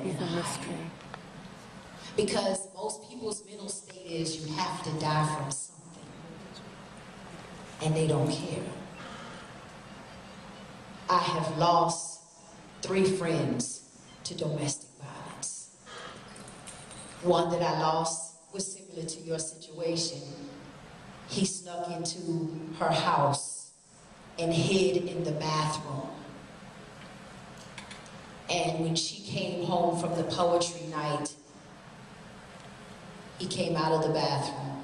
in a hiding. Because most people's mental state is you have to die from something. And they don't care. I have lost 3 friends to domestic violence. One that I lost was similar to your situation. He snuck into her house and hid in the bathroom. And when she came home from the poetry night, he came out of the bathroom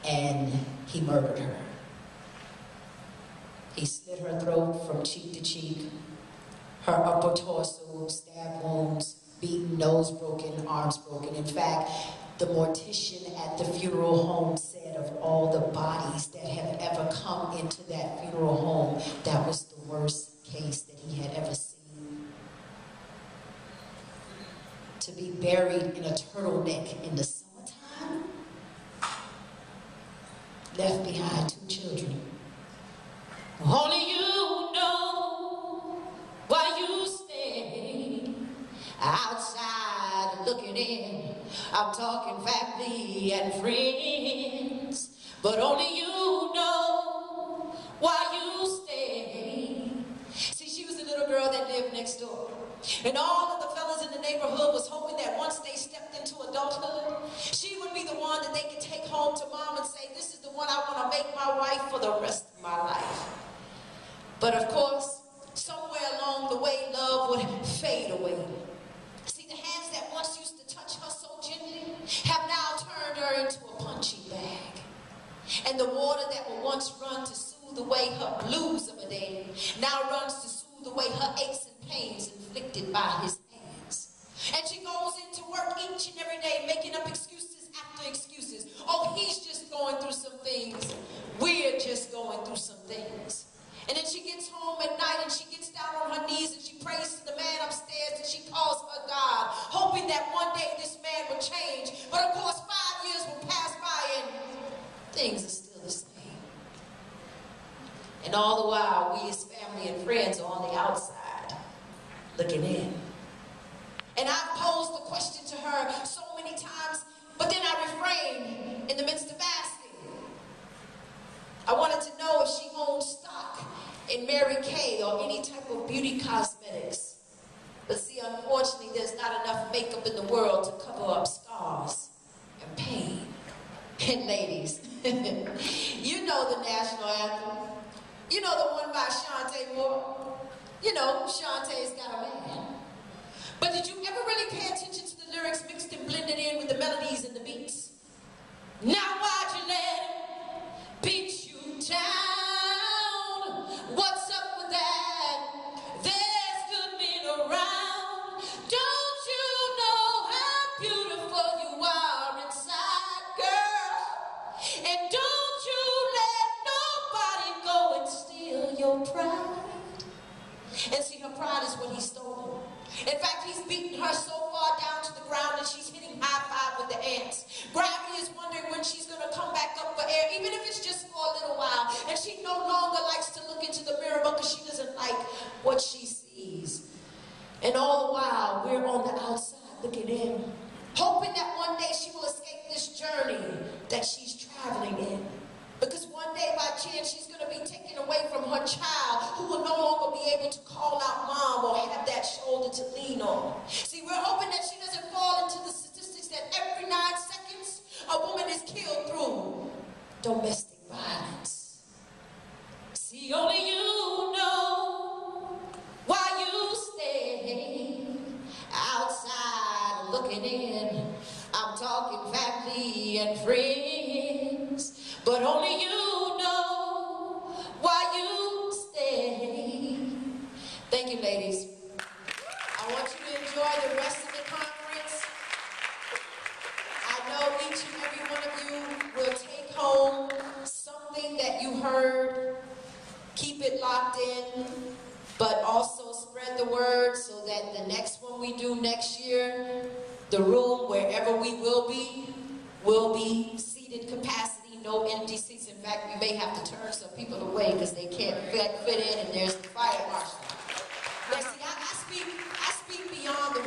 and he murdered her. He slit her throat from cheek to cheek, her upper torso, stab wounds, beaten, nose broken, arms broken. In fact, the mortician at the funeral home said of all the bodies that have ever come into that funeral home, that was the worst case that he had ever seen. To be buried in a turtleneck in the summertime, left behind 2 children. Only you know why you stay outside looking in. I'm talking family and friends, but only you know why you stay. See, she was a little girl that lived next door, and all of the fellas in the neighborhood was hoping that once they stepped into adulthood, she would be the one that they could take home to mom and say, this is the one I want to make my wife for the rest of my life. But of course, somewhere along the way, love would fade away. See, the hands that once used to touch her so gently have now turned her into a punching bag. And the water that would once run to soothe away her blues of a day now runs to soothe away her aches and pains inflicted by his hands. And she goes into work each and every day making up excuses after excuses. Oh, he's just going through some things. We're just going through some things. And then she gets home at night and she gets down on her knees and she prays to the man upstairs and she calls her God, hoping that one day this man would change. But of course, 5 years will pass by and things are still the same. And all the while, we as family and friends are on the outside, looking in. And I've posed the question to her so many times, but then I refrained in the midst of fasting. I wanted to know if she owned stock in Mary Kay or any type of beauty cosmetics. But see, unfortunately, there's not enough makeup in the world to cover up scars and pain. And ladies, you know the national anthem. You know the one by Shantae Moore. You know, Shantae's Got a Man. But did you ever really pay attention to the lyrics mixed and blended in with the melodies and the beats? Now why'd you let him beat you down? What's up with that? There's good men around. Don't you know how beautiful you are inside, girl? And don't you let nobody go and steal your pride. And see, her pride is what he stole. In fact, he's beaten her so far down to the ground that she's hitting high five with the ants. Gravity is wondering when she's going to come back up for air, even if it's just for a little while. And she no longer likes to look into the mirror because she doesn't like what she sees. And all the while, we're on the outside looking in, hoping that one day she will escape this journey that she's traveling in. Because one day, by chance, she's going to be taken away from her child, who will no longer be able to call out mom or have that shoulder to lean on. See, we're hoping that she doesn't fall into the statistics that every 9 seconds, a woman is killed through domestic violence. See, only you know why you stay outside looking in. I'm talking family and friends. But only you know why you stay. Thank you, ladies. I want you to enjoy the rest of the conference. I know each and every one of you will take home something that you heard. Keep it locked in, but also spread the word so that the next one we do next year, the room, wherever we will be seated capacity. No empty seats. In fact, we may have to turn some people away because they can't fit in, and there's the fire marshal. Now, see, I speak beyond the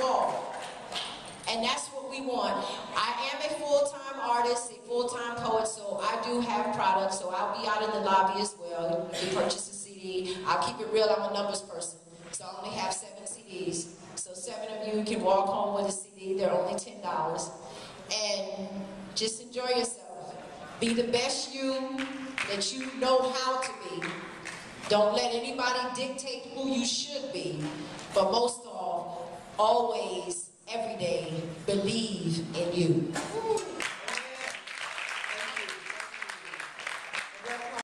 And that's what we want. I am a full-time artist, a full-time poet, so I do have products, so I'll be out in the lobby as well. You purchase a CD. I'll keep it real, I'm a numbers person. So I only have 7 CDs. So 7 of you can walk home with a CD. They're only $10. And just enjoy yourself. Be the best you that you know how to be. Don't let anybody dictate who you should be. But most